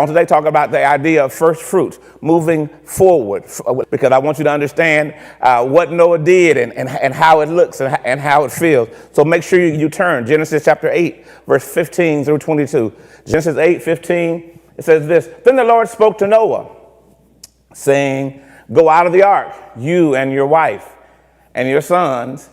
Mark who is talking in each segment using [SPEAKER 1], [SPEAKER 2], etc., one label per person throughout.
[SPEAKER 1] on today talk about the idea of first fruits, moving forward, because I want you to understand what Noah did and how it looks and how it feels. So make sure you turn. Genesis chapter 8, verse 15 through 22. Genesis 8:15, it says this: Then the Lord spoke to Noah, saying, Go out of the ark, you and your wife, and your sons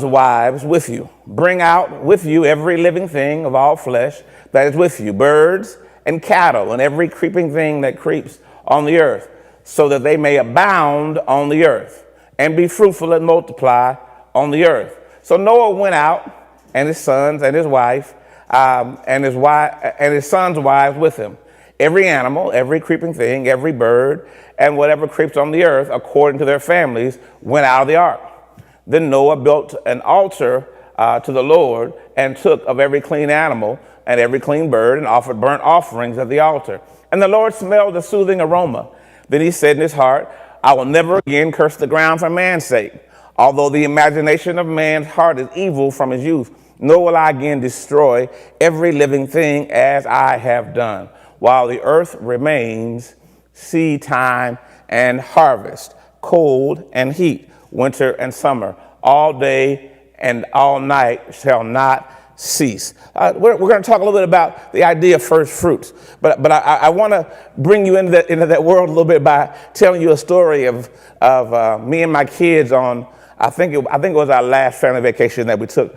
[SPEAKER 1] wives with you. Bring out with you every living thing of all flesh that is with you, birds and cattle, and every creeping thing that creeps on the earth, so that they may abound on the earth, and be fruitful and multiply on the earth. So Noah went out, and his sons and his wife, and his sons' wives with him. Every animal, every creeping thing, every bird, and whatever creeps on the earth, according to their families, went out of the ark. Then Noah built an altar to the Lord, and took of every clean animal and every clean bird, and offered burnt offerings at the altar. And the Lord smelled a soothing aroma. Then he said in his heart, I will never again curse the ground for man's sake. Although the imagination of man's heart is evil from his youth, nor will I again destroy every living thing as I have done, while the earth remains, seed time and harvest, cold and heat, winter and summer, all day and all night shall not cease. We're going to talk a little bit about the idea of first fruits, but I want to bring you into that world a little bit by telling you a story of me and my kids on, I think it was our last family vacation that we took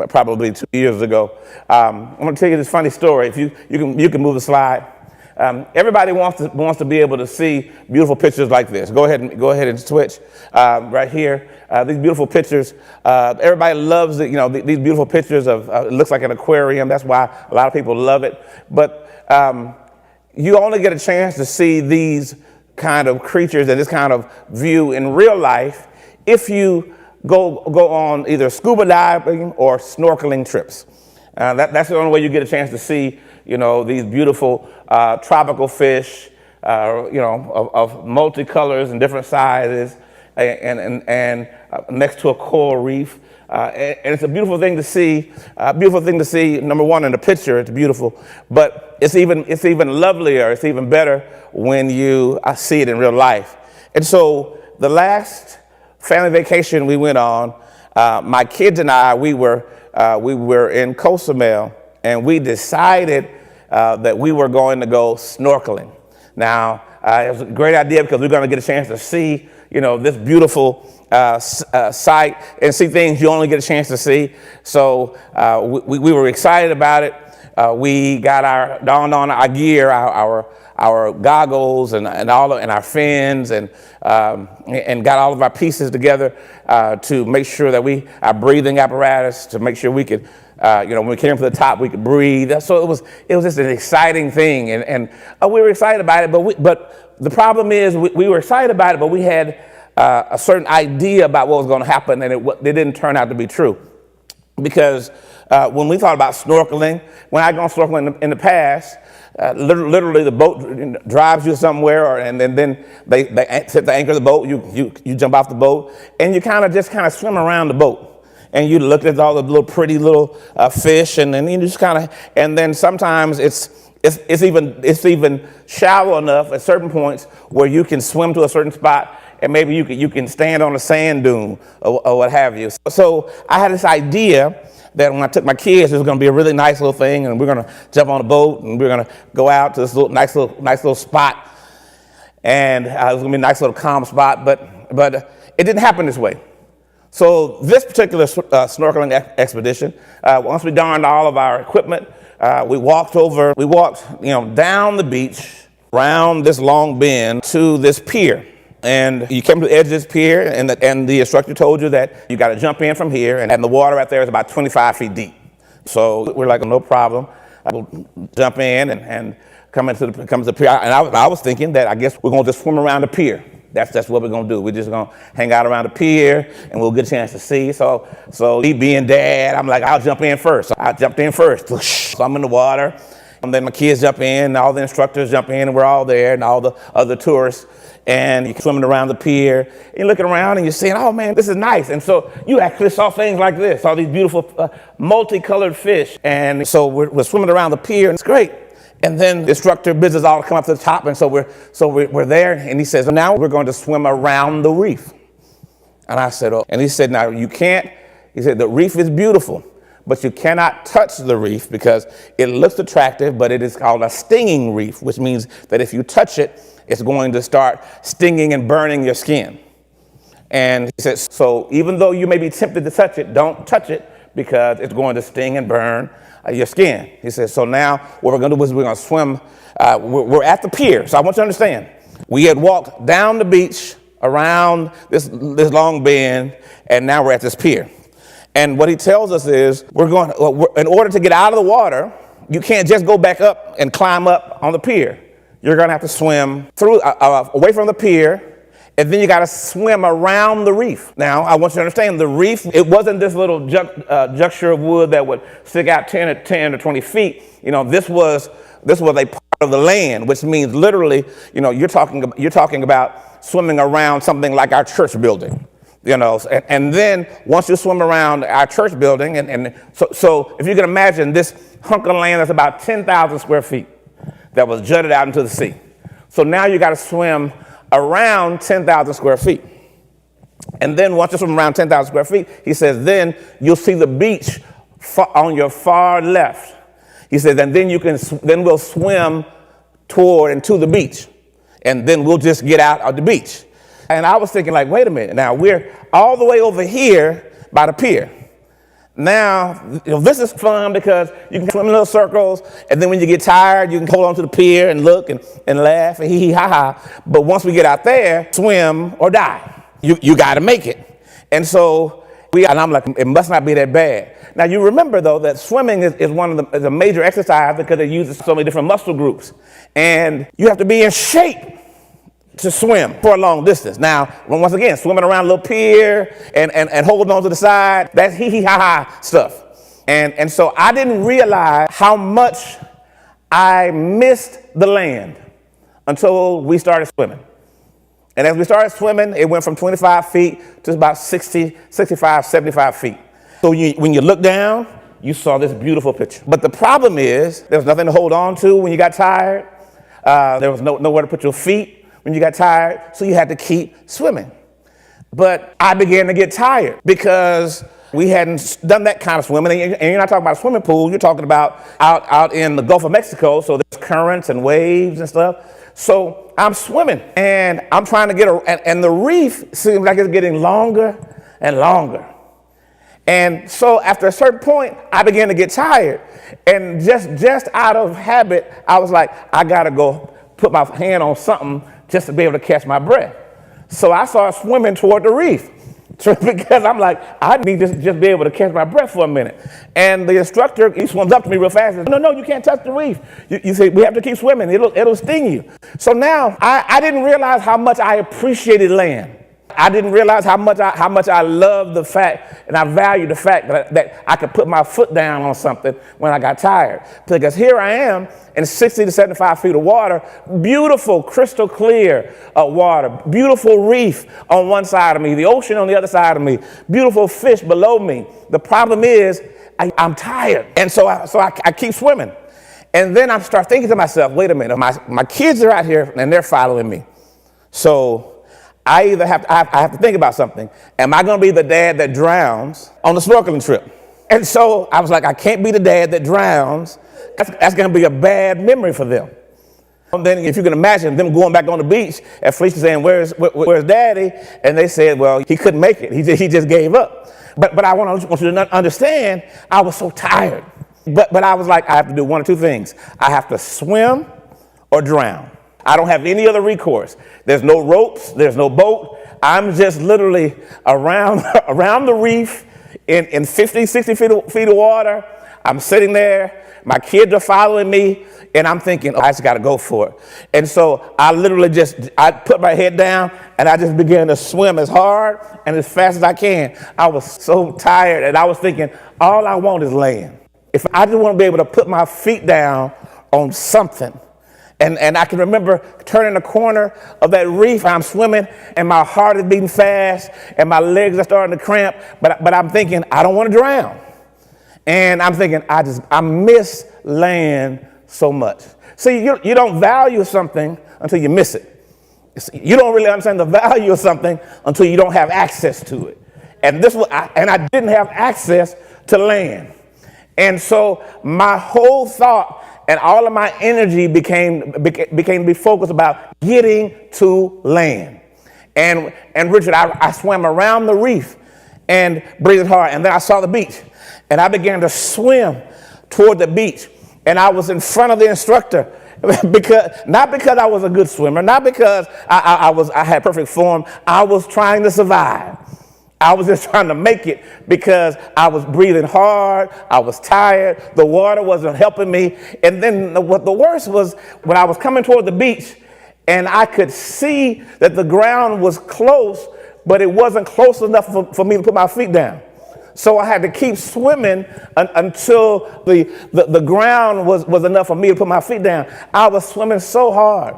[SPEAKER 1] probably 2 years ago. I'm going to tell you this funny story. If you can move the slide. Everybody wants to be able to see beautiful pictures like this. Go ahead and switch right here. These beautiful pictures. Everybody loves it. You know, these beautiful pictures of it looks like an aquarium. That's why a lot of people love it. But you only get a chance to see these kind of creatures and this kind of view in real life if you go on either scuba diving or snorkeling trips. That's the only way you get a chance to see, you know, these beautiful tropical fish, you know, of multicolors and different sizes, and next to a coral reef. And it's a beautiful thing to see. Number one, in the picture, it's beautiful, but it's even lovelier. It's even better when you see it in real life. And so the last family vacation we went on, my kids and I, we were in Cozumel, and we decided that we were going to go snorkeling. Now, it was a great idea because we're going to get a chance to see, you know, this beautiful sight and see things you only get a chance to see. So we were excited about it. We got donned on our gear, our goggles and our fins, and got all of our pieces together to make sure that our breathing apparatus, to make sure we could, you know, when we came to the top, we could breathe. So it was just an exciting thing, and we were excited about it. But the problem is we were excited about it, but we had a certain idea about what was going to happen, and it didn't turn out to be true. Because when we thought about snorkeling, when I'd gone snorkeling in the past, literally the boat drives you somewhere, and then they set the anchor of the boat. You jump off the boat, and you kind of swim around the boat. And you look at all the little pretty little fish, and then you just and then sometimes it's even shallow enough at certain points where you can swim to a certain spot, and maybe you can stand on a sand dune or what have you. So I had this idea that when I took my kids, it was going to be a really nice little thing, and we're going to jump on a boat, and we're going to go out to this nice little spot, and it was going to be a nice little calm spot. But it didn't happen this way. So this particular snorkeling expedition, once we donned all of our equipment, we walked, down the beach, around this long bend to this pier. And you came to the edge of this pier, and the instructor told you that you got to jump in from here, and the water right there is about 25 feet deep. So we're like, no problem. We'll jump in and come to the pier. And I was thinking that I guess we're going to just swim around the pier. That's what we're going to do. We're just going to hang out around the pier, and we'll get a chance to see. So me being dad, I'm like, I'll jump in first. So I jumped in first. So I'm in the water. And then my kids jump in, and all the instructors jump in, and we're all there, and all the other tourists. And you're swimming around the pier, and you're looking around, and you're saying, oh, man, this is nice. And so you actually saw things like this, all these beautiful multicolored fish. And so we're swimming around the pier, and it's great. And then the instructor bids us all to come up to the top, and so we're there, and he says, now we're going to swim around the reef. And I said, oh, and he said, now you can't, he said, the reef is beautiful, but you cannot touch the reef because it looks attractive, but it is called a stinging reef, which means that if you touch it, it's going to start stinging and burning your skin. And he says, so even though you may be tempted to touch it, don't touch it because it's going to sting and burn your skin. He says, so now what we're going to do is we're going to swim. We're at the pier. So I want you to understand, we had walked down the beach around this long bend, and now we're at this pier. And what he tells us is in order to get out of the water, you can't just go back up and climb up on the pier. You're going to have to swim through away from the pier, and then you got to swim around the reef. Now, I want you to understand, the reef, it wasn't this little juncture of wood that would stick out 10 or 20 feet. You know, this was a part of the land, which means literally, you know, you're talking about swimming around something like our church building. You know, and then once you swim around our church building, and so if you can imagine this hunk of land that's about 10,000 square feet that was jutted out into the sea. So now you got to swim around 10,000 square feet. And then once you swim around 10,000 square feet, he says, then you'll see the beach on your far left. He says, and then we'll swim toward and to the beach. And then we'll just get out of the beach. And I was thinking, like, wait a minute. Now we're all the way over here by the pier. Now, you know, this is fun because you can swim in little circles, and then when you get tired, you can hold on to the pier and look and laugh and hee hee ha ha. But once we get out there, swim or die. You got to make it. And so and I'm like, it must not be that bad. Now you remember though that swimming is a major exercise because it uses so many different muscle groups, and you have to be in shape to swim for a long distance. Now, once again, swimming around a little pier and holding on to the side, that's hee hee ha ha stuff. And so I didn't realize how much I missed the land until we started swimming. And as we started swimming, it went from 25 feet to about 60, 65, 75 feet. So when you look down, you saw this beautiful picture. But the problem is there was nothing to hold on to when you got tired. There was nowhere to put your feet when you got tired, so you had to keep swimming. But I began to get tired because we hadn't done that kind of swimming. And you're not talking about a swimming pool, you're talking about out in the Gulf of Mexico, so there's currents and waves and stuff. So I'm swimming, and I'm trying to and the reef seems like it's getting longer and longer. And so after a certain point, I began to get tired. And just out of habit, I was like, I gotta go put my hand on something just to be able to catch my breath. So I started swimming toward the reef because I'm like, I need to just be able to catch my breath for a minute. And the instructor, he swims up to me real fast and says, no, you can't touch the reef. You say, we have to keep swimming. It'll sting you. So now I didn't realize how much I appreciated land. I didn't realize how much I loved the fact and I valued the fact that I could put my foot down on something when I got tired. Because here I am in 60 to 75 feet of water, beautiful, crystal clear water, beautiful reef on one side of me, the ocean on the other side of me, beautiful fish below me. The problem is I'm tired. And so I keep swimming. And then I start thinking to myself, wait a minute, my kids are out here and they're following me. So I either have to think about something. Am I going to be the dad that drowns on the snorkeling trip? And so I was like, I can't be the dad that drowns. That's going to be a bad memory for them. And then if you can imagine them going back on the beach and Felicia saying, where's daddy? And they said, well, he couldn't make it. He just gave up. But I want you to understand, I was so tired. But I was like, I have to do one or two things. I have to swim or drown. I don't have any other recourse. There's no ropes. There's no boat. I'm just literally around the reef in 50, 60 feet of water. I'm sitting there. My kids are following me. And I'm thinking, I just got to go for it. And so I literally I put my head down and I just began to swim as hard and as fast as I can. I was so tired. And I was thinking, all I want is land. If I just want to be able to put my feet down on something. And I can remember turning the corner of that reef. I'm swimming, and my heart is beating fast, and my legs are starting to cramp. But I'm thinking, I don't want to drown. And I'm thinking, I miss land so much. See, you don't value something until you miss it. You don't really understand the value of something until you don't have access to it. And I didn't have access to land. And so my whole thought and all of my energy became to be focused about getting to land. And Richard, I swam around the reef and breathed hard. And then I saw the beach. And I began to swim toward the beach. And I was in front of the instructor. Not because I was a good swimmer, not because I had perfect form. I was trying to survive. I was just trying to make it because I was breathing hard. I was tired. The water wasn't helping me. And then what the worst was when I was coming toward the beach and I could see that the ground was close, but it wasn't close enough for me to put my feet down. So I had to keep swimming until the ground was enough for me to put my feet down. I was swimming so hard,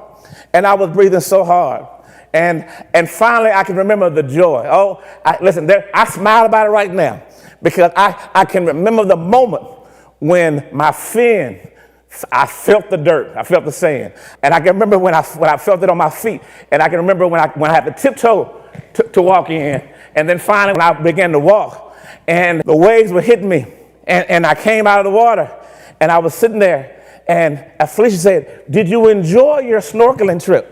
[SPEAKER 1] and I was breathing so hard. And finally, I can remember the joy. Oh, listen, I smile about it right now because I can remember the moment when my fin, I felt the dirt, I felt the sand. And I can remember when I felt it on my feet. And I can remember when I had to tiptoe to walk in. And then finally, when I began to walk, and the waves were hitting me, and I came out of the water, and I was sitting there, and Felicia said, "Did you enjoy your snorkeling trip?"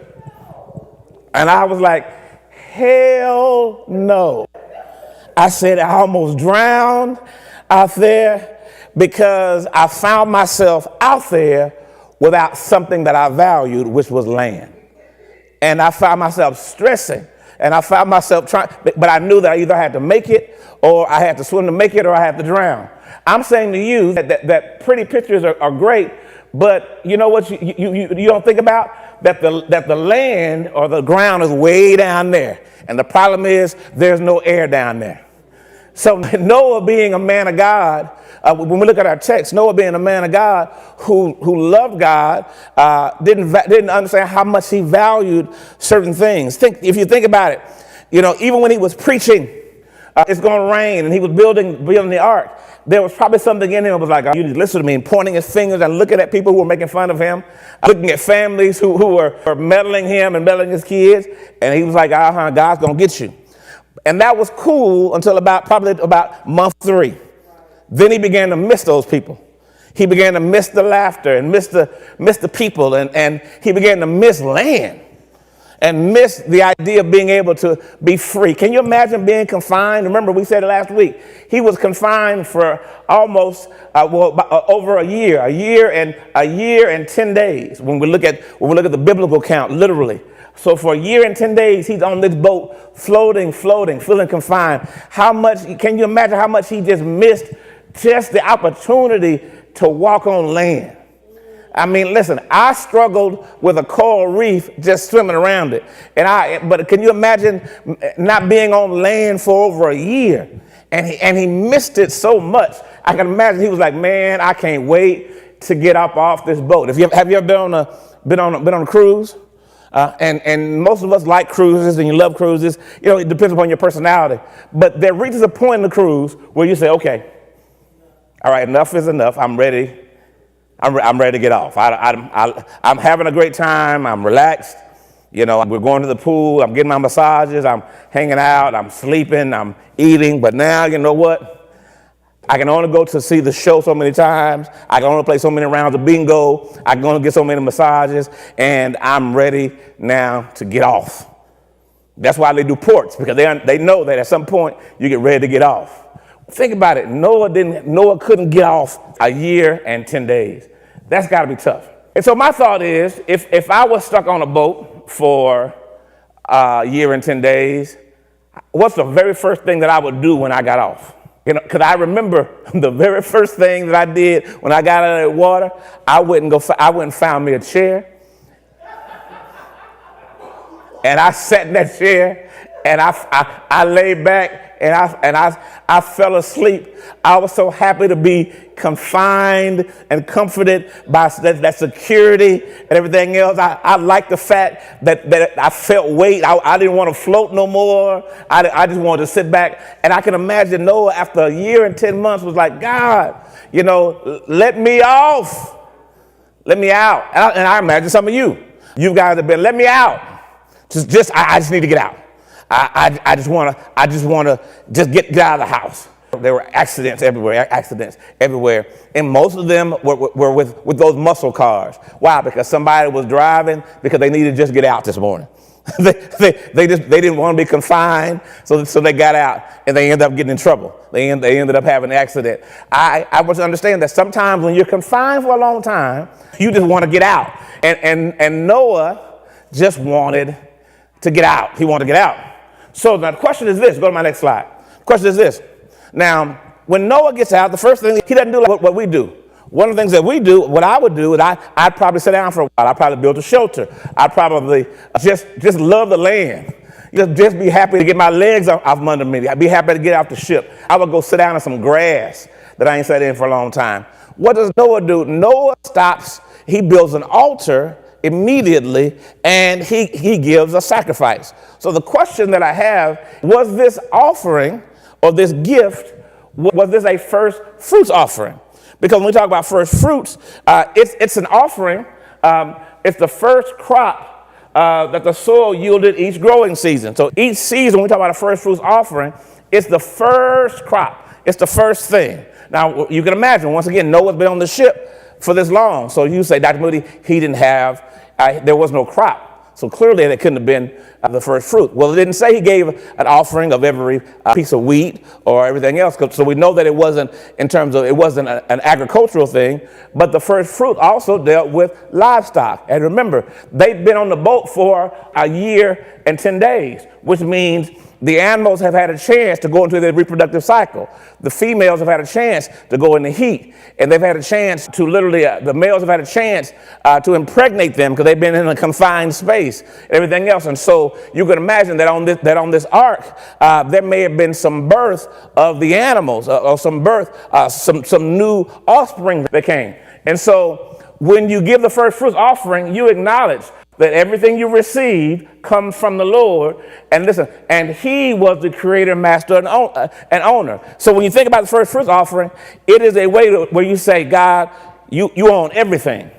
[SPEAKER 1] And I was like, hell no. I said, I almost drowned out there because I found myself out there without something that I valued, which was land. And I found myself stressing. And I found myself trying, but I knew that I either had to make it, or I had to swim to make it, or I had to drown. I'm saying to you that pretty pictures are great, but you know what you don't think about? That the land or the ground is way down there. And the problem is there's no air down there. So Noah being a man of God, when we look at our text, Noah being a man of God who loved God, didn't understand how much he valued certain things. If you think about it, even when he was preaching, it's going to rain, and he was building the ark, there was probably something in him that was like, you need to listen to me, and pointing his fingers and looking at people who were making fun of him, looking at families who were meddling him and meddling his kids, and he was like, God's going to get you. And that was cool until probably about month 3. Then he began to miss those people. He began to miss the laughter and miss the people, and he began to miss land and miss the idea of being able to be free. Can you imagine being confined? Remember, we said it last week. He was confined for almost over a year and 10 days. When we look at the biblical count, literally. So for a year and 10 days, he's on this boat, floating, feeling confined. Can you imagine how much he just missed just the opportunity to walk on land? I mean, listen, I struggled with a coral reef just swimming around it. But can you imagine not being on land for over a year? And he missed it so much. I can imagine he was like, man, I can't wait to get off this boat. Have you ever been on a cruise? And most of us like cruises, and you love cruises. It depends upon your personality. But there reaches a point in the cruise where you say, okay, all right, enough is enough. I'm ready. I'm ready to get off. I'm having a great time. I'm relaxed. We're going to the pool. I'm getting my massages. I'm hanging out. I'm sleeping. I'm eating. But now, you know what? I can only go to see the show so many times. I can only play so many rounds of bingo. I can only get so many massages. And I'm ready now to get off. That's why they do ports, because they know that at some point you get ready to get off. Think about it. Noah couldn't get off a year and 10 days. That's got to be tough. And so my thought is, if I was stuck on a boat for a year and 10 days, what's the very first thing that I would do when I got off? Because I remember the very first thing that I did when I got out of the water, I went and found me a chair. And I sat in that chair, and I laid back, and I fell asleep. I was so happy to be confined and comforted by that security and everything else. I liked the fact that I felt weight. I didn't want to float no more. I just wanted to sit back. And I can imagine Noah, after a year and 10 months, was like, God, let me off. Let me out. And I imagine some of you guys have been, let me out. I just need to get out. I just want to just get out of the house. There were accidents everywhere, and most of them were with those muscle cars. Why? Because somebody was driving because they needed to just get out this morning. they didn't want to be confined, so they got out, and they ended up getting in trouble. They ended up having an accident. I want to understand that sometimes when you're confined for a long time, you just want to get out. And Noah just wanted to get out. He wanted to get out. So now the question is this. Go to my next slide. The question is this. Now, when Noah gets out, the first thing, he doesn't do like what we do. One of the things that we do, what I would do is I'd probably sit down for a while. I'd probably build a shelter. I'd probably just love the land. Just be happy to get my legs off under me. I'd be happy to get off the ship. I would go sit down in some grass that I ain't sat in for a long time. What does Noah do? Noah stops. He builds an altar immediately, and he gives a sacrifice. So the question that I have, was this offering or this gift, was this a first fruits offering? Because when we talk about first fruits, it's an offering. It's the first crop that the soil yielded each growing season. So each season, when we talk about a first fruits offering, it's the first crop. It's the first thing. Now, you can imagine, once again, Noah's been on the ship for this long. So you say, Dr. Moody, he didn't have, there was no crop. So clearly it couldn't have been the first fruit. Well, it didn't say he gave an offering of every piece of wheat or everything else. So we know that it wasn't an agricultural thing, but the first fruit also dealt with livestock. And remember, they've been on the boat for a year and 10 days, which means the animals have had a chance to go into their reproductive cycle. The females have had a chance to go into heat, and they've had a chance to literally, the males have had a chance to impregnate them because they've been in a confined space and everything else. And so you can imagine that on this ark, there may have been some birth of the animals or some birth, some new offspring that came. And so when you give the first fruits offering, you acknowledge that everything you receive comes from the Lord. And listen, and he was the creator, master, and owner. So when you think about the first fruits offering, it is a way where you say, God, you own everything.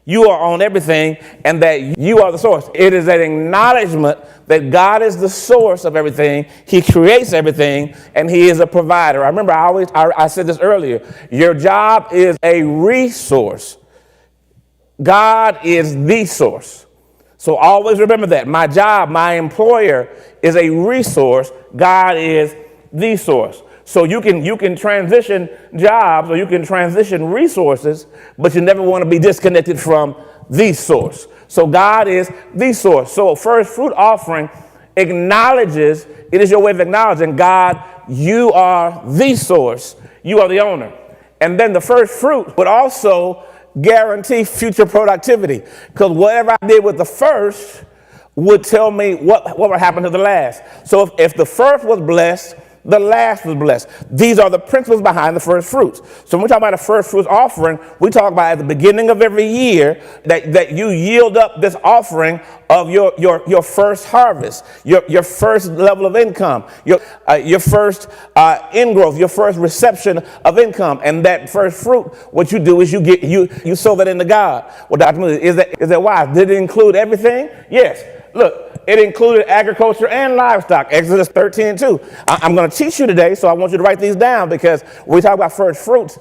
[SPEAKER 1] You are on everything, and that you are the source. It is an acknowledgement that God is the source of everything. He creates everything, and he is a provider. I remember I said this earlier. Your job is a resource. God is the source. So always remember that. My job, my employer is a resource. God is the source. So you can transition jobs or you can transition resources, but you never want to be disconnected from the source. So God is the source. So a first fruit offering acknowledges, it is your way of acknowledging, God, you are the source. You are the owner. And then the first fruit would also guarantee future productivity, because whatever I did with the first would tell me what would happen to the last. So if the first was blessed, the last was blessed. These are the principles behind the first fruits. So when we talk about a first fruits offering, we talk about at the beginning of every year that you yield up this offering of your first harvest, your first level of income, your first ingrowth, your first reception of income. And that first fruit, what you do is you sow that into God. Well, Dr. Moody, is that why? Did it include everything? Yes. Look, it included agriculture and livestock, Exodus 13:2. I'm going to teach you today, so I want you to write these down, because when we talk about first fruits,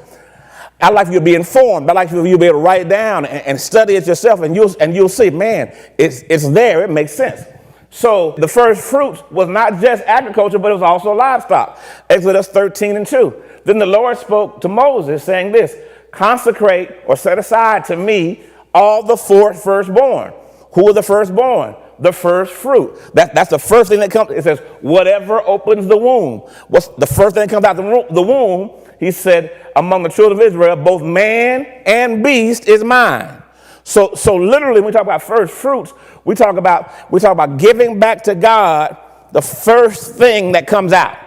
[SPEAKER 1] I'd like you to be informed. I'd like you to be able to write it down and study it yourself, and you'll see, man, it's there. It makes sense. So the first fruits was not just agriculture, but it was also livestock, Exodus 13:2. Then the Lord spoke to Moses, saying this: consecrate or set aside to me all the firstborn. Who are the firstborn? The first fruit. That's the first thing that comes. It says, whatever opens the womb. What's the first thing that comes out the womb? He said, among the children of Israel, both man and beast is mine. So literally, when we talk about first fruits, we talk about giving back to God the first thing that comes out.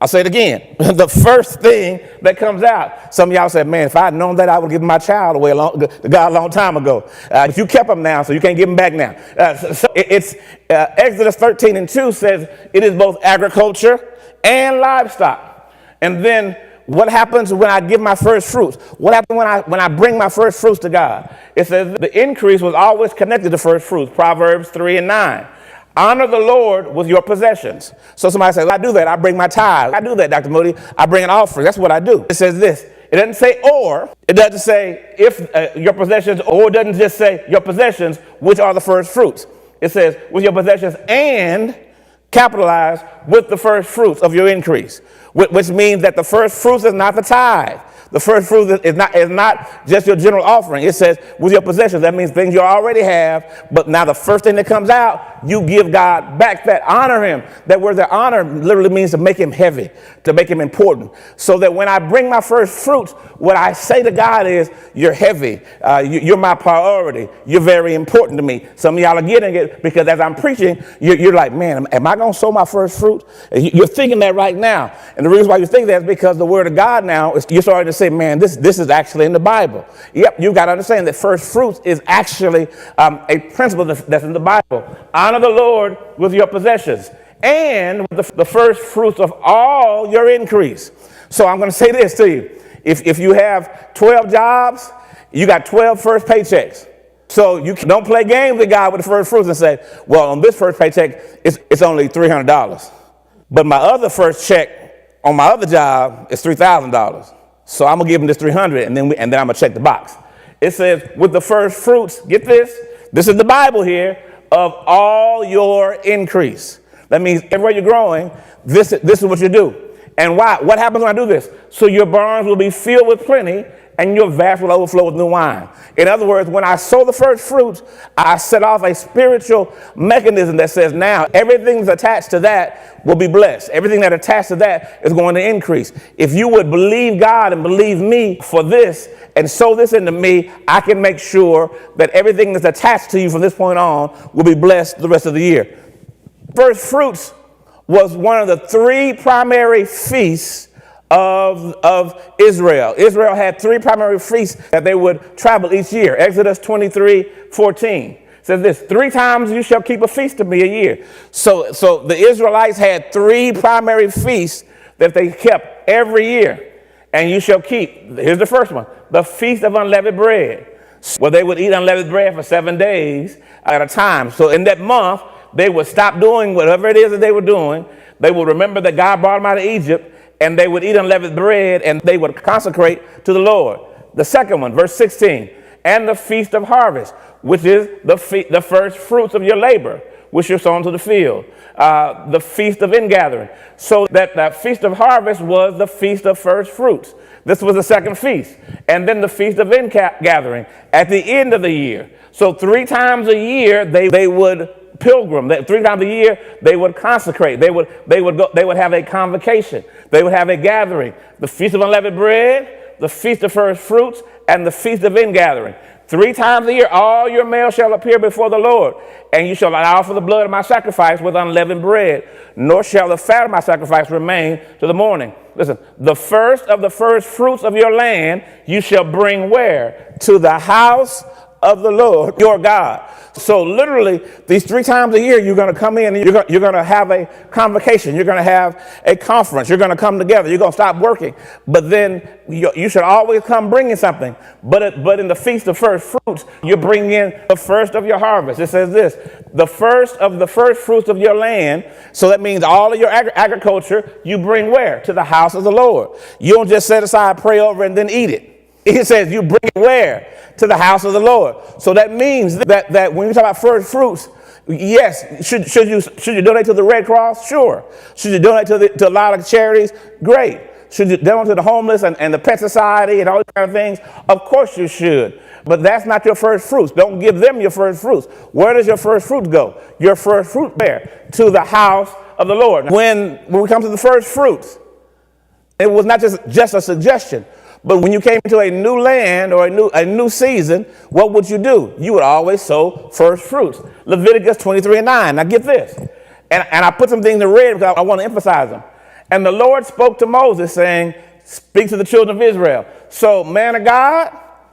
[SPEAKER 1] I'll say it again. The first thing that comes out. Some of y'all said, man, if I had known that, I would have given my child away to God a long time ago. But you kept him now, so you can't give him back now. It's Exodus 13:2 says it is both agriculture and livestock. And then what happens when I give my first fruits? What happens when I bring my first fruits to God? It says the increase was always connected to first fruits. Proverbs 3:9. Honor the Lord with your possessions. So somebody says, I do that. I bring my tithe. I do that, Dr. Moody. I bring an offering. That's what I do. It says this. It doesn't say or. It doesn't say if your possessions, or it doesn't just say your possessions, which are the first fruits. It says with your possessions and capitalize with the first fruits of your increase, which means that the first fruits is not the tithe. The first fruit is not just your general offering. It says with your possessions. That means things you already have, but now the first thing that comes out, you give God back that. Honor him. That word, the honor, literally means to make him heavy, to make him important. So that when I bring my first fruits, what I say to God is, you're heavy. You're my priority. You're very important to me. Some of y'all are getting it because as I'm preaching, you're like, man, am I going to sow my first fruit? You're thinking that right now. And the reason why you think that is because the word of God now, you're starting to say, man, this is actually in the Bible. Yep, you've got to understand that first fruits is actually a principle that's in the Bible. Honor the Lord with your possessions and with the first fruits of all your increase. So I'm going to say this to you. If you have 12 jobs, you got 12 first paychecks. So you don't play games with God with the first fruits and say, well, on this first paycheck, it's only $300. But my other first check on my other job is $3,000. So I'm going to give him this $300 and then I'm going to check the box. It says with the first fruits, get this is the Bible here, of all your increase. That means everywhere you're growing, this is what you do. And why? What happens when I do this? So your barns will be filled with plenty and your vats will overflow with new wine. In other words, when I sow the first fruits, I set off a spiritual mechanism that says now everything that's attached to that will be blessed. Everything that attached to that is going to increase. If you would believe God and believe me for this and sow this into me, I can make sure that everything that's attached to you from this point on will be blessed the rest of the year. First fruits was one of the three primary feasts of Israel. Israel had three primary feasts that they would travel each year. Exodus 23:14 says this, 3 times you shall keep a feast to me a year. So the Israelites had 3 primary feasts that they kept every year. And you shall keep, here's the first one, the Feast of Unleavened Bread. Well, they would eat unleavened bread for 7 days at a time. So in that month, they would stop doing whatever it is that they were doing. They would remember that God brought them out of Egypt, and they would eat unleavened bread, and they would consecrate to the Lord. The second one, verse 16, and the Feast of Harvest, which is the first fruits of your labor, which you're sown to the field. The Feast of Ingathering. So that Feast of Harvest was the Feast of First Fruits. This was the second feast. And then the Feast of Ingathering at the end of the year. So 3 times a year they would pilgrim. 3 times a year they would consecrate. They would have a convocation. They would have a gathering. The Feast of Unleavened Bread, the Feast of First Fruits, and the Feast of Ingathering. 3 times a year all your males shall appear before the Lord, and you shall not offer the blood of my sacrifice with unleavened bread, nor shall the fat of my sacrifice remain to the morning. Listen, the first of the first fruits of your land you shall bring where? To the house of the Lord your God. So literally, these 3 times a year, you're going to come in and you're going to have a convocation. You're going to have a conference. You're going to come together. You're going to stop working. But then you should always come bringing something. But in the Feast of First Fruits, you bring in the first of your harvest. It says this, the first of the first fruits of your land. So that means all of your agriculture, you bring where? To the house of the Lord. You don't just set aside, pray over, and then eat it. It says you bring it where? To the house of the Lord. So that means that when you talk about first fruits, yes, should you donate to the Red Cross? Sure. Should you donate to a lot of charities? Great. Should you donate to the homeless and the Pet Society and all these kind of things? Of course you should. But that's not your first fruits. Don't give them your first fruits. Where does your first fruit go? Your first fruit there, to the house of the Lord. When we come to the first fruits, it was not just a suggestion. But when you came to a new land or a new season, what would you do? You would always sow first fruits. Leviticus 23:9. Now get this. And I put some things in red because I want to emphasize them. And the Lord spoke to Moses saying, speak to the children of Israel. So man of God,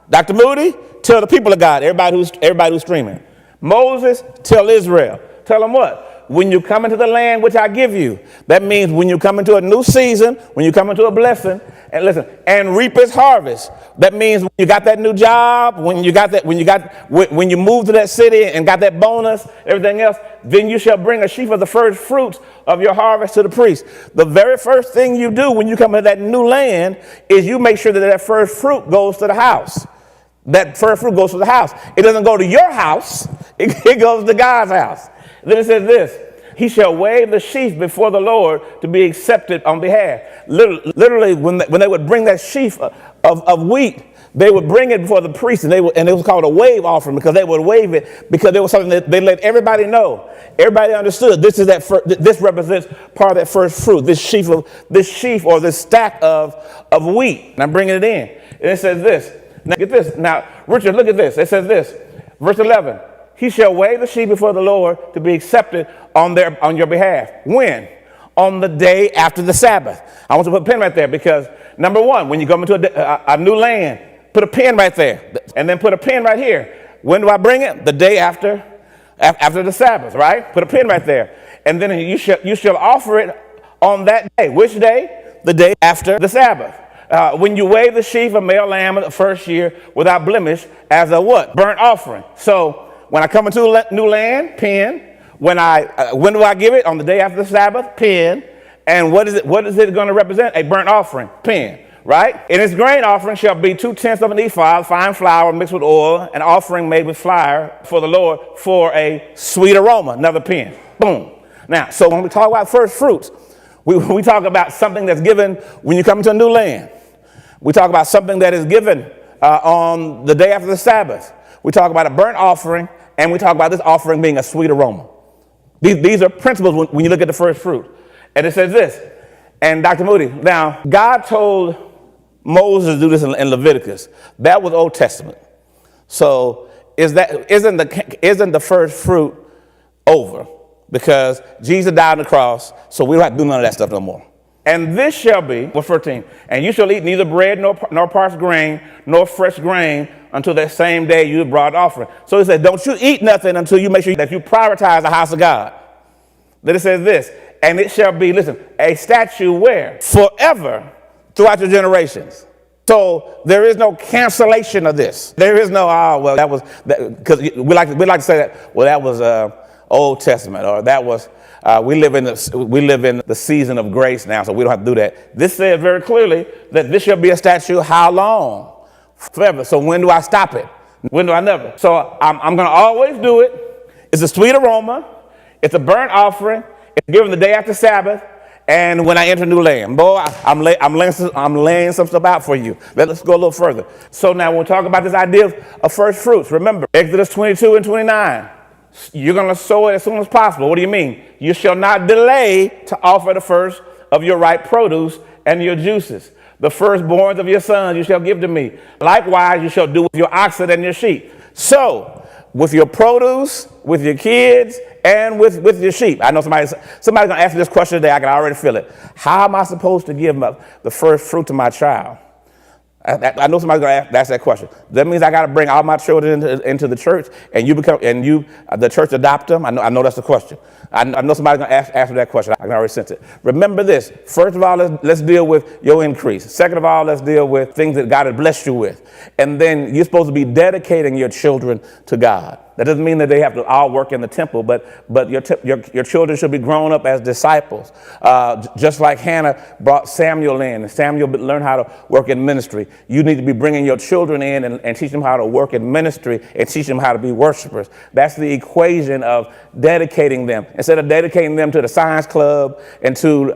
[SPEAKER 1] Dr. Moody, tell the people of God, everybody who's streaming. Moses, tell Israel. Tell them what? When you come into the land which I give you, that means when you come into a new season, when you come into a blessing, And listen, and reap his harvest. That means when you got that new job, when you moved to that city and got that bonus, everything else, then you shall bring a sheaf of the first fruits of your harvest to the priest. The very first thing you do when you come to that new land is you make sure that that first fruit goes to the house. That first fruit goes to the house. It doesn't go to your house. It goes to God's house. Then it says this. He shall wave the sheaf before the Lord to be accepted on behalf. Literally, when they would bring that sheaf of wheat, they would bring it before the priest, and it was called a wave offering because they would wave it because there was something that they let everybody know. Everybody understood this represents part of that first fruit, this sheaf or this stack of wheat. And I'm bringing it in, and it says this. Now get this. Now, Richard, look at this. It says this, verse 11. He shall wave the sheaf before the Lord to be accepted on your behalf. When? On the day after the Sabbath. I want you to put a pin right there because, number one, when you come into a new land, put a pin right there. And then put a pin right here. When do I bring it? The day after the Sabbath, right? Put a pin right there. And then you shall offer it on that day. Which day? The day after the Sabbath. When you wave the sheaf, a male lamb of the first year without blemish as a what? Burnt offering. So, when I come into a new land, pin. When do I give it? On the day after the Sabbath, pin. And what is it going to represent? A burnt offering, pin, right? And its grain offering shall be 2/10 of an ephah, fine flour mixed with oil, an offering made with flour for the Lord for a sweet aroma, another pin. Boom. Now, so when we talk about first fruits, we talk about something that's given when you come into a new land. We talk about something that is given on the day after the Sabbath. We talk about a burnt offering. And we talk about this offering being a sweet aroma. These are principles when you look at the first fruit. And it says this, and Dr. Moody, now, God told Moses to do this in Leviticus. That was Old Testament. So isn't the first fruit over? Because Jesus died on the cross, so we don't have to do none of that stuff no more. And this shall be, verse 13, and you shall eat neither bread nor parched grain, nor fresh grain, until that same day you brought offering. So he said, don't you eat nothing until you make sure that you prioritize the house of God. Then it says this, and it shall be, listen, a statute where? Forever throughout your generations. So there is no cancellation of this. There is no, that was, because we like to say that, well, that was Old Testament, or that was, we live in the season of grace now, so we don't have to do that. This says very clearly that this shall be a statute how long? Forever. So when do I stop it? When do I never? So I'm going to always do it. It's a sweet aroma. It's a burnt offering. It's given the day after Sabbath. And when I enter new land, boy, I'm laying some stuff out for you. Let's go a little further. So now when we talk about this idea of first fruits, remember Exodus 22 and 29. You're going to sow it as soon as possible. What do you mean? You shall not delay to offer the first of your ripe produce and your juices. The firstborns of your sons you shall give to me. Likewise, you shall do with your oxen and your sheep. So, with your produce, with your kids, and with your sheep. I know somebody's going to ask me this question today. I can already feel it. How am I supposed to give the first fruit to my child? I know somebody's going to ask that question. That means I got to bring all my children into the church, and the church adopt them. I know that's the question. I know somebody's going to ask me that question. I can already sense it. Remember this. First of all, let's deal with your increase. Second of all, let's deal with things that God has blessed you with. And then you're supposed to be dedicating your children to God. That doesn't mean that they have to all work in the temple, but your children should be grown up as disciples. Just like Hannah brought Samuel in, and Samuel learned how to work in ministry. You need to be bringing your children in and teach them how to work in ministry and teach them how to be worshipers. That's the equation of dedicating them. Instead of dedicating them to the science club and to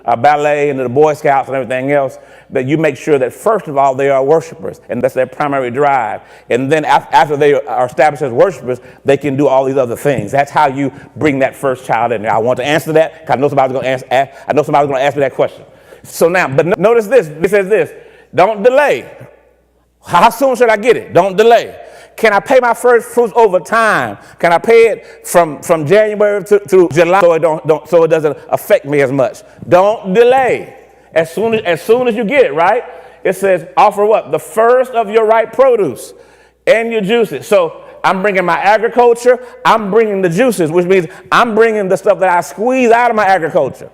[SPEAKER 1] ballet and to the Boy Scouts and everything else, that you make sure that first of all they are worshipers, and that's their primary drive. And then after they are established as worshipers, they can do all these other things. That's how you bring that first child in there. I want to answer that because I know somebody's going to ask me that question. So now, but notice this. It says this: don't delay. How soon should I get it? Don't delay. Can I pay my first fruits over time? Can I pay it from January through July so it doesn't affect me as much? Don't delay. As soon as you get it, right? It says offer what? The first of your ripe produce and your juices. So I'm bringing my agriculture. I'm bringing the juices, which means I'm bringing the stuff that I squeeze out of my agriculture.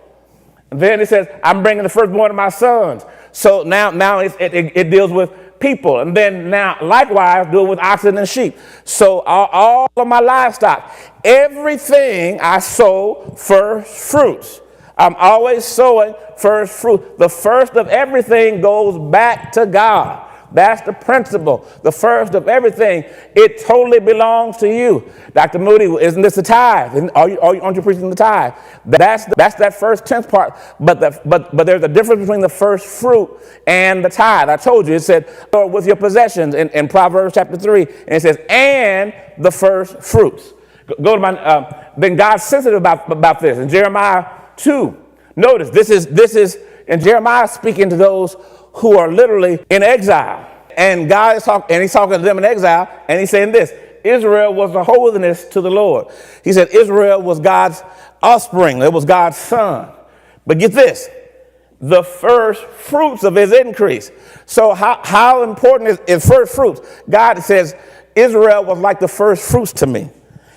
[SPEAKER 1] And then it says I'm bringing the firstborn of my sons. So now it deals with people. And then now, likewise, do it with oxen and sheep. So all of my livestock, everything I sow first fruits. I'm always sowing first fruit. The first of everything goes back to God. That's the principle. The first of everything, it totally belongs to you. Dr. Moody, isn't this the tithe? Aren't you preaching the tithe? That's that first tenth part. But there's a difference between the first fruit and the tithe. I told you, it said, with your possessions in Proverbs chapter 3. And it says, and the first fruits. Go to my, then God's sensitive about this. In Jeremiah 2, notice, this is, and Jeremiah speaking to those who are literally in exile. And God is talking, and he's talking to them in exile, and he's saying this: Israel was the holiness to the Lord. He said Israel was God's offspring, it was God's son. But get this, the first fruits of his increase. So how important is first fruits? God says Israel was like the first fruits to me.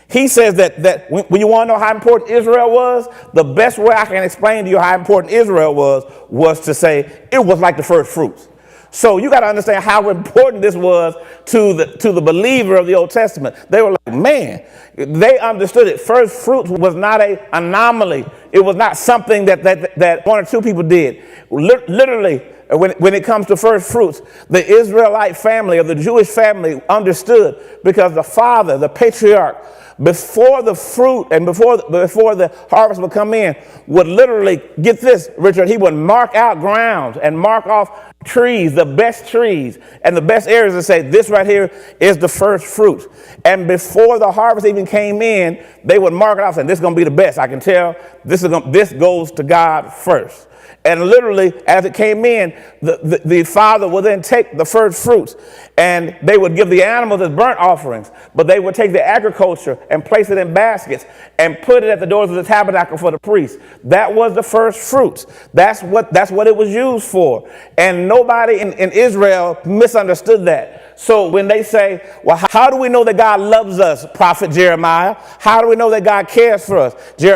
[SPEAKER 1] He says that when you want to know how important Israel was, the best way I can explain to you how important Israel was to say it was like the first fruits. So you got to understand how important this was to the believer of the Old Testament. They were like, man, they understood it. First fruits was not an anomaly. It was not something that one or two people did. Literally, when it comes to first fruits, the Israelite family or the Jewish family understood, because the father, the patriarch, before the fruit and before the harvest would come in, would literally, get this, Richard, he would mark out grounds and mark off trees, the best trees and the best areas, and say, this right here is the first fruit. And before the harvest even came in, they would mark it off saying, this is going to be the best. I can tell this goes to God first. And literally, as it came in, the father would then take the first fruits, and they would give the animals as burnt offerings, but they would take the agriculture and place it in baskets and put it at the doors of the tabernacle for the priests. That was the first fruits. That's what it was used for. And nobody in Israel misunderstood that. So when they say, well, how do we know that God loves us, Prophet Jeremiah? How do we know that God cares for us?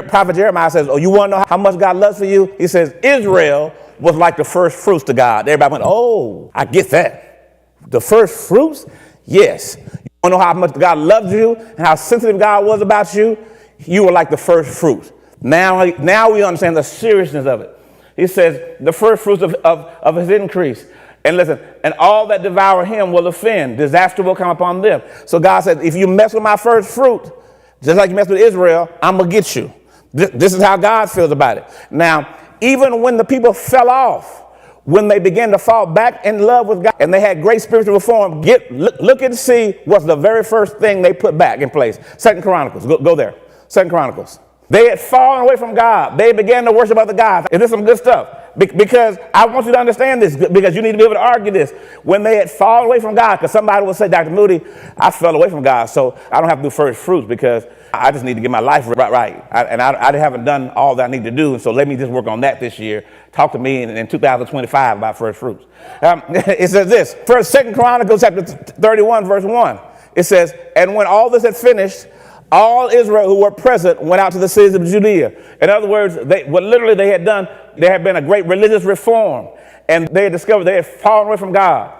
[SPEAKER 1] Prophet Jeremiah says, oh, you want to know how much God loves for you? He says, Israel was like the first fruits to God. Everybody went, oh, I get that. The first fruits? Yes. You want to know how much God loves you and how sensitive God was about you? You were like the first fruits. Now we understand the seriousness of it. He says, the first fruits of his increase. And listen, and all that devour him will offend. Disaster will come upon them. So God said, if you mess with my first fruit, just like you mess with Israel, I'm going to get you. This is how God feels about it. Now, even when the people fell off, when they began to fall back in love with God and they had great spiritual reform, look and see what's the very first thing they put back in place. 2 Chronicles, go there. 2 Chronicles. They had fallen away from God. They began to worship other gods. Is this some good stuff? Because I want you to understand this, because you need to be able to argue this. When they had fallen away from God, because somebody will say, Dr. Moody, I fell away from God, so I don't have to do first fruits because I just need to get my life right. I haven't done all that I need to do, so let me just work on that this year. Talk to me in 2025 about first fruits. It says this, 2 Chronicles chapter 31, verse 1. It says, and when all this had finished, all Israel who were present went out to the cities of Judea. In other words, what literally they had done, there had been a great religious reform, and they had discovered they had fallen away from God.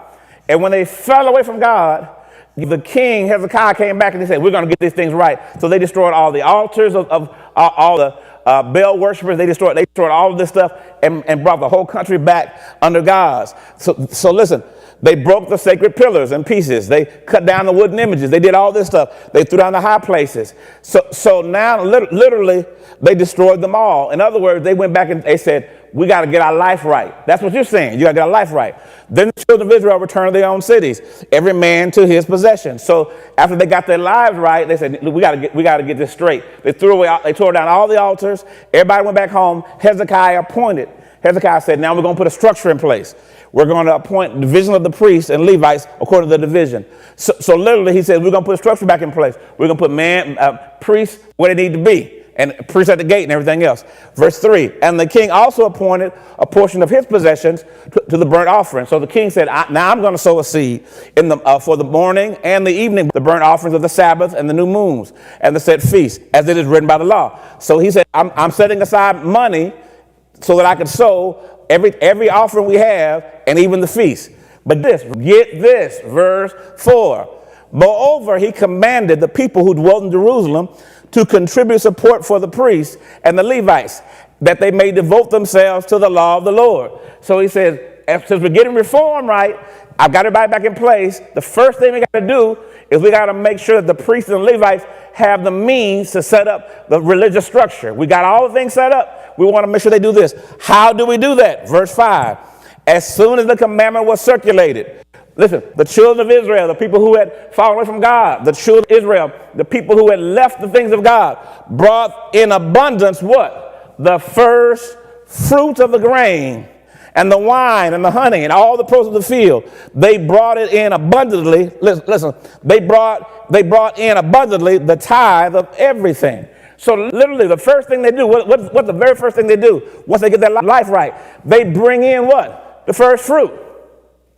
[SPEAKER 1] And when they fell away from God, the king Hezekiah came back and he said, we're going to get these things right. So they destroyed all the altars of all the Baal worshipers. They destroyed all of this stuff and brought the whole country back under God's. So listen. They broke the sacred pillars in pieces. They cut down the wooden images. They did all this stuff. They threw down the high places. So now, literally, they destroyed them all. In other words, they went back and they said, we got to get our life right. That's what you're saying. You got to get our life right. Then the children of Israel returned to their own cities, every man to his possession. So after they got their lives right, they said, we got to get this straight. They tore down all the altars. Everybody went back home. Hezekiah said, now we're going to put a structure in place. We're going to appoint division of the priests and Levites according to the division. So literally, he said, we're going to put a structure back in place. We're going to put priests where they need to be, and priests at the gate and everything else. Verse 3, and the king also appointed a portion of his possessions to the burnt offering. So the king said, now I'm going to sow a seed for the morning and the evening, the burnt offerings of the Sabbath and the new moons and the set feasts, as it is written by the law. So he said, I'm setting aside money so that I could sow every offering we have and even the feast. But get this, verse 4. Moreover, he commanded the people who dwelt in Jerusalem to contribute support for the priests and the Levites, that they may devote themselves to the law of the Lord. So he says, since we're getting reform right, I've got everybody back in place. The first thing we got to do is we got to make sure that the priests and Levites have the means to set up the religious structure. We got all the things set up. We want to make sure they do this. How do we do that? Verse 5. As soon as the commandment was circulated, listen, the children of Israel, the people who had fallen away from God, the children of Israel, the people who had left the things of God, brought in abundance what? The first fruits of the grain and the wine and the honey and all the produce of the field. They brought it in abundantly. Listen, they brought in abundantly the tithe of everything. So literally the first thing they do, what's the very first thing they do once they get their life right? They bring in what? The first fruit.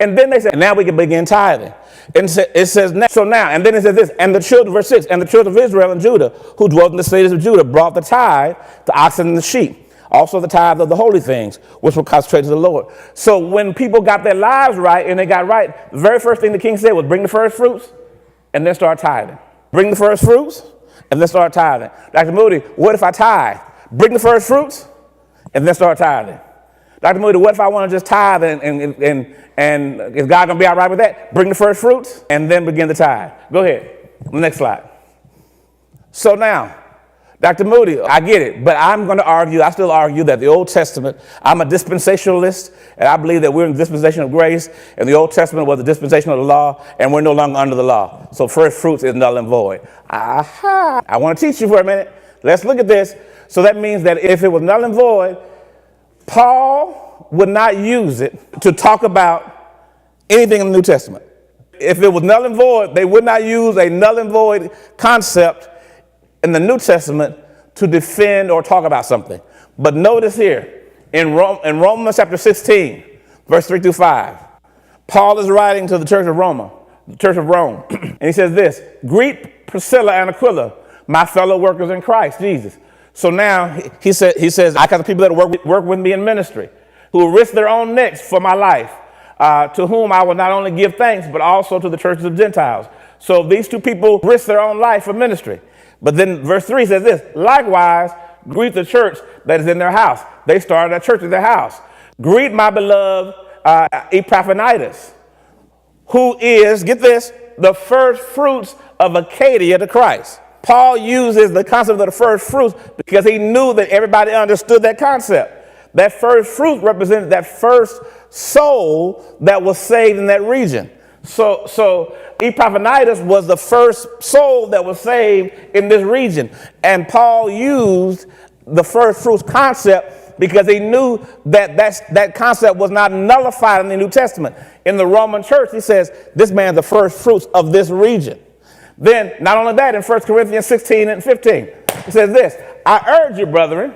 [SPEAKER 1] And then they say, now we can begin tithing. And it says, and then it says this, and the children, verse 6, and the children of Israel and Judah, who dwelt in the cities of Judah, brought the tithe, the oxen and the sheep, also the tithe of the holy things, which were consecrated to the Lord. So when people got their lives right and they got right, the very first thing the king said was bring the first fruits and then start tithing. Bring the first fruits and then start tithing. Dr. Moody, what if I tithe? Bring the first fruits and then start tithing. Dr. Moody, what if I want to just tithe and is God going to be all right with that? Bring the first fruits and then begin to tithe. Go ahead. Next slide. So now, Dr. Moody, I get it, but I still argue that the Old Testament, I'm a dispensationalist, and I believe that we're in the dispensation of grace, and the Old Testament was the dispensation of the law, and we're no longer under the law. So first fruits is null and void. Aha! I want to teach you for a minute. Let's look at this. So that means that if it was null and void, Paul would not use it to talk about anything in the New Testament. If it was null and void, they would not use a null and void concept in the New Testament to defend or talk about something. But notice here, in Romans chapter 16, verse 3 through 5, Paul is writing to the church of Rome, and he says this, greet Priscilla and Aquila, my fellow workers in Christ Jesus. So now he says, I got the people that work with me in ministry, who risk their own necks for my life, to whom I will not only give thanks, but also to the churches of Gentiles. So these two people risk their own life for ministry. But then verse 3 says this, likewise, greet the church that is in their house. They started a church in their house. Greet my beloved Epaphroditus, who is, get this, the first fruits of Acacia to Christ. Paul uses the concept of the first fruits because he knew that everybody understood that concept. That first fruit represented that first soul that was saved in that region. So Epaphroditus was the first soul that was saved in this region. And Paul used the first fruits concept because he knew that concept was not nullified in the New Testament. In the Roman church, he says, this man's the first fruits of this region. Then, not only that, in 1 Corinthians 16 and 15, it says this, I urge you, brethren,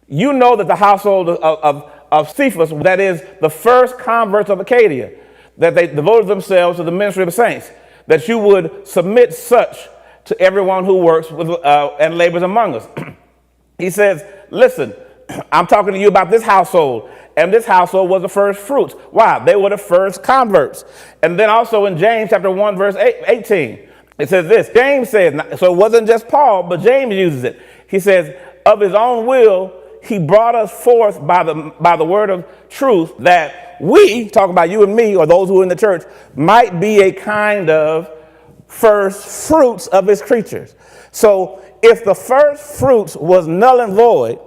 [SPEAKER 1] you know that the household of Cephas, that is the first converts of Acacia, that they devoted themselves to the ministry of the saints, that you would submit such to everyone who works with and labors among us. He says, listen, I'm talking to you about this household, and this household was the first fruits. Why? They were the first converts. And then also in James chapter 1, verse 18, it says this, James says, so it wasn't just Paul, but James uses it. He says, of his own will, he brought us forth by the word of truth, that we, talking about you and me, or those who are in the church, might be a kind of first fruits of his creatures. So if the first fruits was null and void,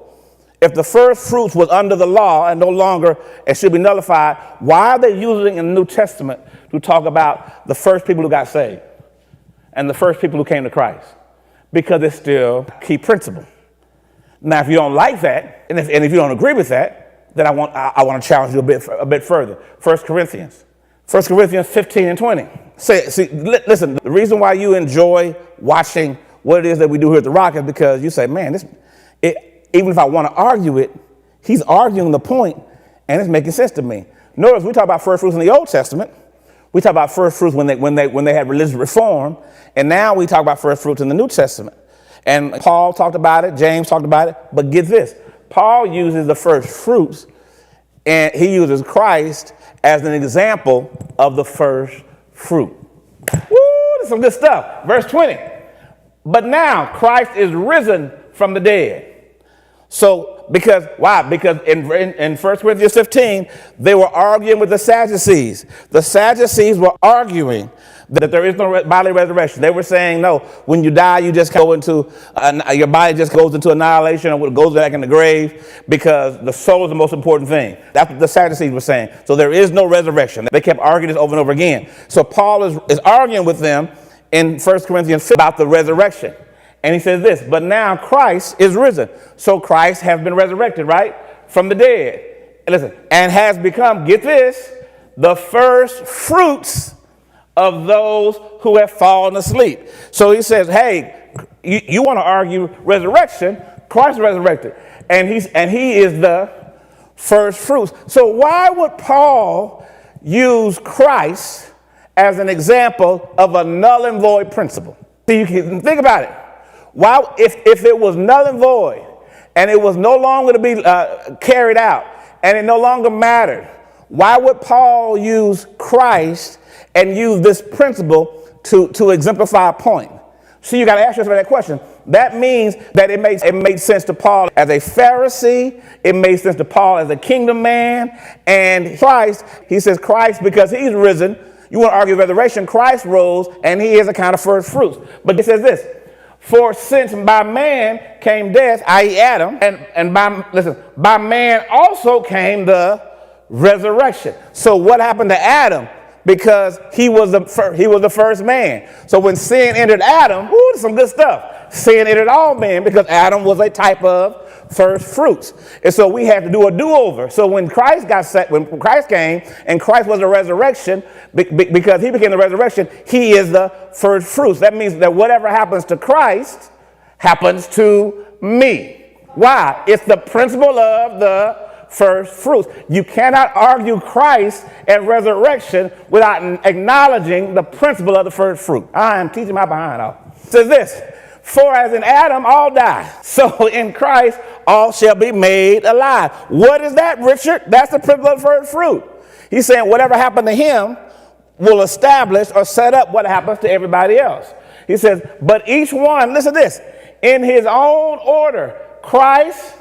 [SPEAKER 1] if the first fruits was under the law and no longer, it should be nullified, why are they using in the New Testament to talk about the first people who got saved and the first people who came to Christ? Because it's still a key principle. Now, if you don't like that, and if you don't agree with that, then I want to challenge you a bit further. 1 Corinthians 15 and 20. Listen, the reason why you enjoy watching what it is that we do here at The Rock is because you say, man, even if I want to argue it, he's arguing the point, and it's making sense to me. Notice we talk about first fruits in the Old Testament. We talk about first fruits when they had religious reform, and now we talk about first fruits in the New Testament. And Paul talked about it, James talked about it, but get this. Paul uses the first fruits, and he uses Christ as an example of the first fruit. Woo, that's some good stuff. Verse 20. But now Christ is risen from the dead. So, why? Because in 1 Corinthians 15, they were arguing with the Sadducees. The Sadducees were arguing that there is no bodily resurrection. They were saying, no, when you die, you just go into, your body just goes into annihilation or goes back in the grave because the soul is the most important thing. That's what the Sadducees were saying. So there is no resurrection. They kept arguing this over and over again. So Paul is arguing with them in 1 Corinthians 15 about the resurrection. And he says this, but now Christ is risen. So Christ has been resurrected, right? From the dead. And listen, and has become, get this, the first fruits of those who have fallen asleep. So he says, hey, you want to argue resurrection? Christ is resurrected. And he is the first fruits. So why would Paul use Christ as an example of a null and void principle? See, you can think about it. Why, if it was null and void, and it was no longer to be carried out, and it no longer mattered, why would Paul use Christ and use this principle to exemplify a point? See, you got to ask yourself that question. That means that it made sense to Paul as a Pharisee. It made sense to Paul as a kingdom man. And Christ, he says Christ because he's risen. You want to argue resurrection, Christ rose, and he is a kind of first fruits. But he says this, for since by man came death, i.e. Adam, and by man also came the resurrection. So what happened to Adam? Because he was the first man. So when sin entered Adam, some good stuff. Sin entered all men because Adam was a type of first fruits. And so we had to do a do-over. So when Christ came and Christ was a resurrection, because he became the resurrection, he is the first fruits. That means that whatever happens to Christ happens to me. Why? It's the principle of the first fruits. You cannot argue Christ and resurrection without acknowledging the principle of the first fruit. I am teaching my behind off. It says this, for as in Adam all die, so in Christ all shall be made alive. What is that, Richard? That's the principle of the first fruit. He's saying whatever happened to him will establish or set up what happens to everybody else. He says, but each one, listen to this, in his own order, Christ,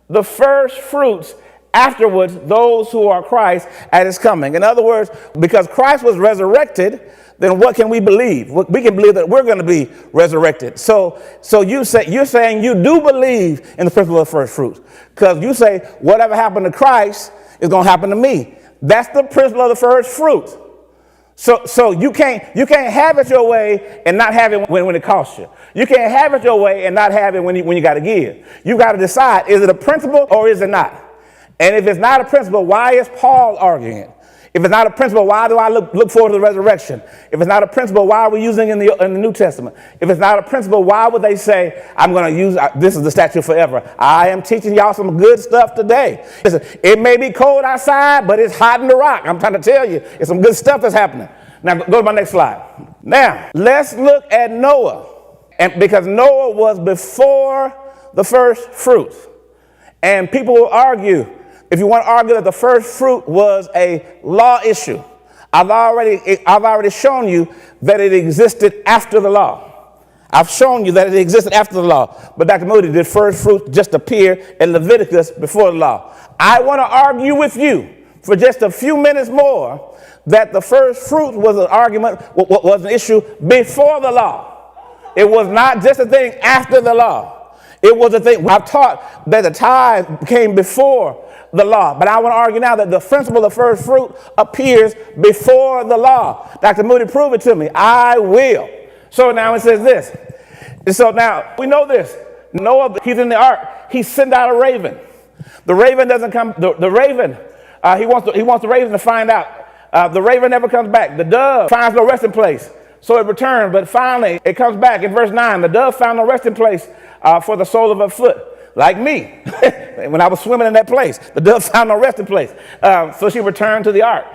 [SPEAKER 1] the first fruits, afterwards those who are Christ at his coming. In other words, because Christ was resurrected, then what can we believe? We can believe that we're going to be resurrected. So you're saying you do believe in the principle of first fruits, because you say whatever happened to Christ is going to happen to me. That's the principle of the first fruits. So you can't have it your way and not have it when it costs you. You can't have it your way and not have it when you got to give. You got to decide, is it a principle or is it not? And if it's not a principle, why is Paul arguing it? If it's not a principle, why do I look forward to the resurrection? If it's not a principle, why are we using it in the New Testament? If it's not a principle, why would they say, I'm going to use, this is the statute forever? I am teaching y'all some good stuff today. Listen, it may be cold outside, but it's hot in the rock. I'm trying to tell you, it's some good stuff that's happening. Now, go to my next slide. Now, let's look at Noah. And because Noah was before the first fruits. And people will argue, if you want to argue that the first fruit was a law issue, I've already shown you that it existed after the law. I've shown you that it existed after the law. But Dr. Moody, did first fruit just appear in Leviticus before the law? I want to argue with you for just a few minutes more that the first fruit was an argument, was an issue before the law. It was not just a thing after the law. It was a thing. I've taught that the tithe came before the law, but I want to argue now that the principle of first fruit appears before the law. Dr. Moody, prove it to me. I will. So now it says this. And so now we know this. Noah, he's in the ark. He sent out a raven. The raven doesn't come. The raven, he wants the raven to find out. The raven never comes back. The dove finds no resting place. So it returned, but finally it comes back in verse 9. The dove found no resting place for the sole of her foot. Like me, when I was swimming in that place, the dove found no resting place. So she returned to the ark,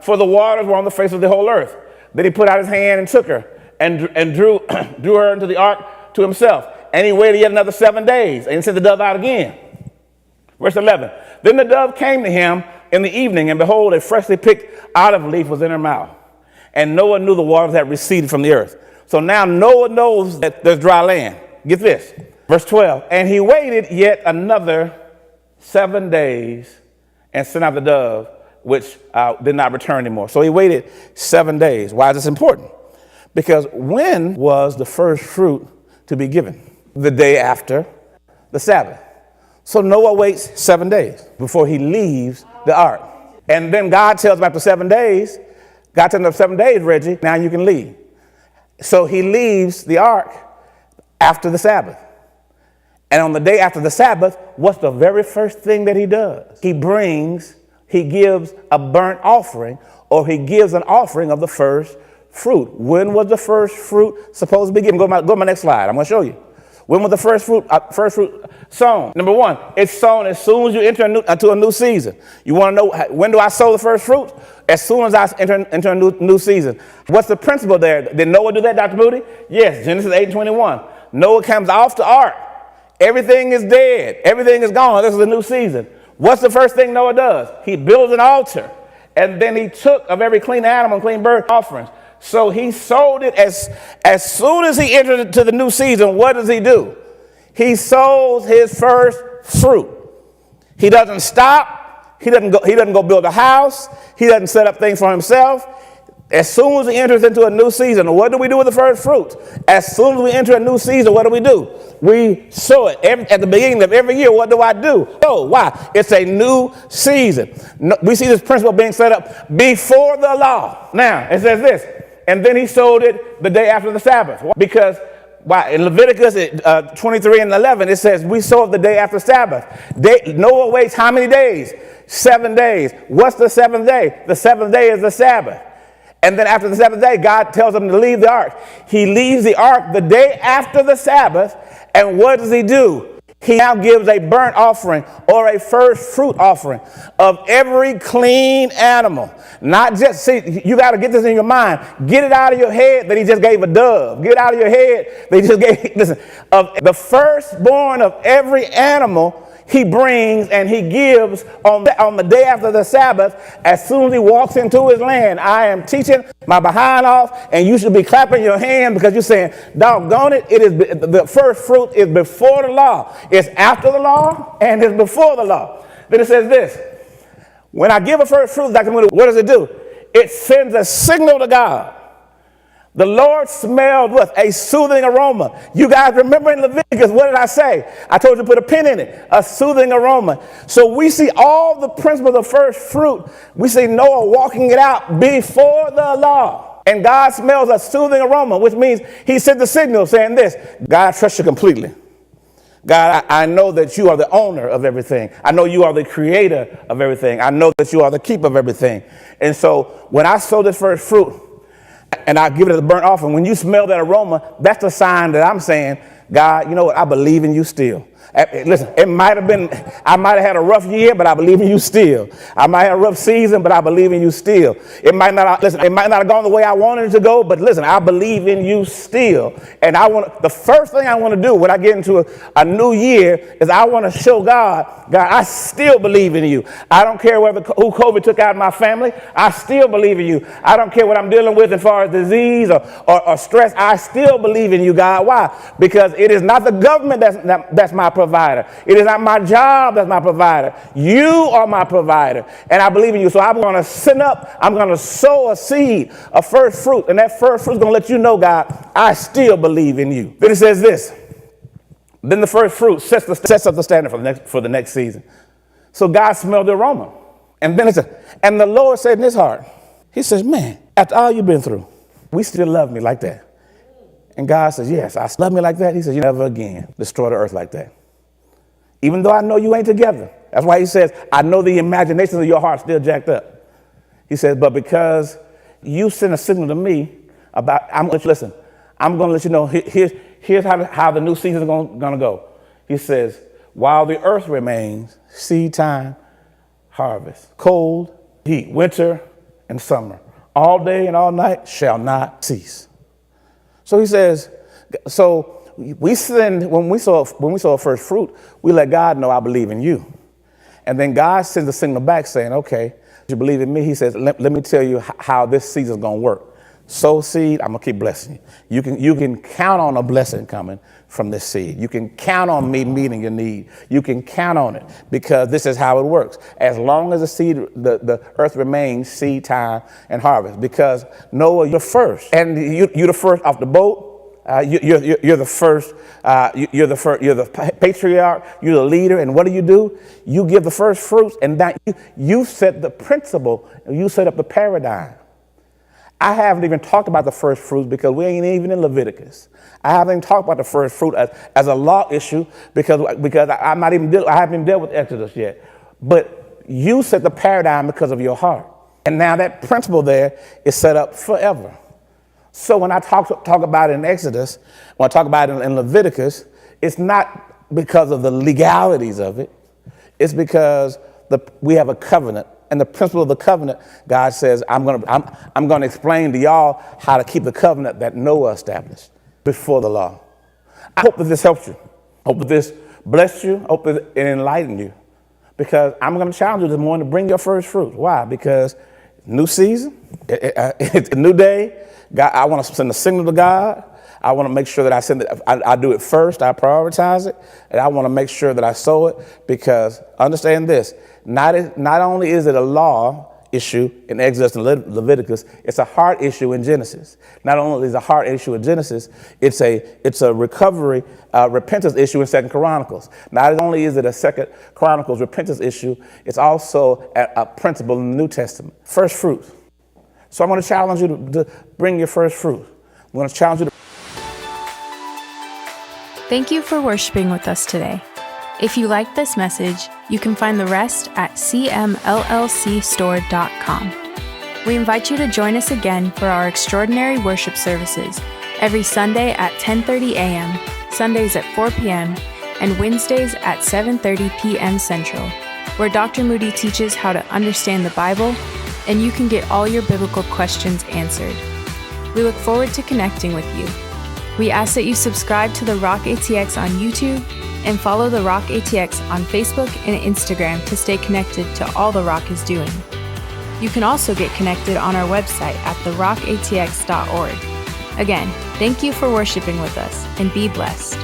[SPEAKER 1] for the waters were on the face of the whole earth. Then he put out his hand and took her and drew her into the ark to himself. And he waited yet another 7 days and sent the dove out again. Verse 11, then the dove came to him in the evening, and behold, a freshly picked olive leaf was in her mouth. And Noah knew the waters had receded from the earth. So now Noah knows that there's dry land. Get this. Verse 12, and he waited yet another 7 days and sent out the dove, which did not return anymore. So he waited 7 days. Why is this important? Because when was the first fruit to be given? The day after the Sabbath. So Noah waits 7 days before he leaves the ark. And then God tells him after 7 days, God tells him after 7 days, Reggie, now you can leave. So he leaves the ark after the Sabbath. And on the day after the Sabbath, what's the very first thing that he does? He gives a burnt offering, or he gives an offering of the first fruit. When was the first fruit supposed to be given? Go to my next slide. I'm going to show you. When was the first fruit sown? Number one, it's sown as soon as you enter into a new season. You want to know, when do I sow the first fruit? As soon as I enter into a new season. What's the principle there? Did Noah do that, Dr. Moody? Yes, Genesis 8:21. Noah comes off the ark. Everything is dead. Everything is gone. This is a new season. What's the first thing Noah does? He builds an altar. And then he took of every clean animal and clean bird offerings. So he sold it as soon as he entered into the new season. What does he do? He sows his first fruit. He doesn't stop. He doesn't go build a house. He doesn't set up things for himself. As soon as he enters into a new season, what do we do with the first fruits? As soon as we enter a new season, what do? We sow it. At the beginning of every year, what do I do? Oh, why? It's a new season. We see this principle being set up before the law. Now, it says this, and then he sowed it the day after the Sabbath. Because why? In Leviticus 23 and 11, it says we sow it the day after Sabbath. Noah waits how many days? 7 days. What's the seventh day? The seventh day is the Sabbath. And then after the seventh day, God tells him to leave the ark. He leaves the ark the day after the Sabbath. And what does he do? He now gives a burnt offering or a first fruit offering of every clean animal. Not just, see, you got to get this in your mind. Get it out of your head that he just gave a dove. Get it out of your head that he just gave, listen, of the firstborn of every animal he brings and he gives on the day after the Sabbath as soon as he walks into his land. I am teaching my behind off, and you should be clapping your hand because you're saying, doggone it, it is the first fruit is before the law. It's after the law and it's before the law. Then it says this, when I give a first fruit, Dr. Moody, what does it do? It sends a signal to God. The Lord smelled what? A soothing aroma. You guys remember in Leviticus, what did I say? I told you to put a pin in it. A soothing aroma. So we see all the principles of first fruit. We see Noah walking it out before the law. And God smells a soothing aroma, which means he sent the signal saying this, God, I trust you completely. God, I know that you are the owner of everything. I know you are the creator of everything. I know that you are the keeper of everything. And so when I sow this first fruit, and I give it as a burnt offering, when you smell that aroma, that's a sign that I'm saying, God, you know what? I believe in you still. Listen, I might have had a rough year, but I believe in you still. I might have a rough season, but I believe in you still. It might not have gone the way I wanted it to go, but listen, I believe in you still. And the first thing I want to do when I get into a new year is I want to show God, I still believe in you. I don't care who COVID took out of my family. I still believe in you. I don't care what I'm dealing with as far as disease or stress. I still believe in you, God. Why? Because it is not the government that's my provider. It is not my job that's my provider. You are my provider, and I believe in you. So I'm going to sow a seed, a first fruit, and that first fruit is going to let you know, God, I still believe in you. Then it says this. Then the first fruit sets up the standard for the next season. So God smelled the aroma, and then it says, and the Lord said in his heart, he says, man, after all you've been through, we still love me like that. And God says, yes, I love me like that. He says, you never again destroy the earth like that. Even though I know you ain't together. That's why he says, I know the imaginations of your heart still jacked up. He says, but because you sent a signal to me about, I'm going to let you know, here's how the new season is going to go. He says, while the earth remains, seed time, harvest, cold, heat, winter, and summer, all day and all night shall not cease. So he says, so when we sow a first fruit, we let God know I believe in you. And then God sends a signal back saying, okay, you believe in me? He says, let me tell you how this season's going to work. Sow seed, I'm going to keep blessing you. You can count on a blessing coming from this seed. You can count on me meeting your need. You can count on it because this is how it works. As long as the earth remains, seed time and harvest. Because Noah, you're first. And you're the first off the boat. You're the first. You're the patriarch. You're the leader. And what do? You give the first fruits, and that you set the principle. You set up the paradigm. I haven't even talked about the first fruits because we ain't even in Leviticus. I haven't even talked about the first fruit as a law issue because I haven't even dealt with Exodus yet. But you set the paradigm because of your heart, and now that principle there is set up forever. So when I talk about it in Exodus, when I talk about it in Leviticus, it's not because of the legalities of it. It's because we have a covenant. And the principle of the covenant, God says, I'm going to explain to y'all how to keep the covenant that Noah established before the law. I hope that this helps you. I hope that this blessed you. I hope that it enlightened you. Because I'm going to challenge you this morning to bring your first fruit. Why? Because new season, it's a new day. God, I want to send a signal to God. I want to make sure that I do it first. I prioritize it. And I want to make sure that I sow it because understand this. Not only is it a law issue in Exodus and Leviticus, it's a heart issue in Genesis. Not only is it a heart issue in Genesis, it's a recovery, repentance issue in 2 Chronicles. Not only is it a 2 Chronicles repentance issue, it's also a principle in the New Testament. First fruit. So I'm going to challenge you to bring your first fruit. I'm going to challenge you to.
[SPEAKER 2] Thank you for worshiping with us today. If you liked this message, you can find the rest at cmllcstore.com. We invite you to join us again for our extraordinary worship services every Sunday at 10:30 a.m., Sundays at 4 p.m., and Wednesdays at 7:30 p.m. Central, where Dr. Moody teaches how to understand the Bible, and you can get all your biblical questions answered. We look forward to connecting with you. We ask that you subscribe to The Rock ATX on YouTube and follow The Rock ATX on Facebook and Instagram to stay connected to all The Rock is doing. You can also get connected on our website at therockatx.org. Again, thank you for worshiping with us and be blessed.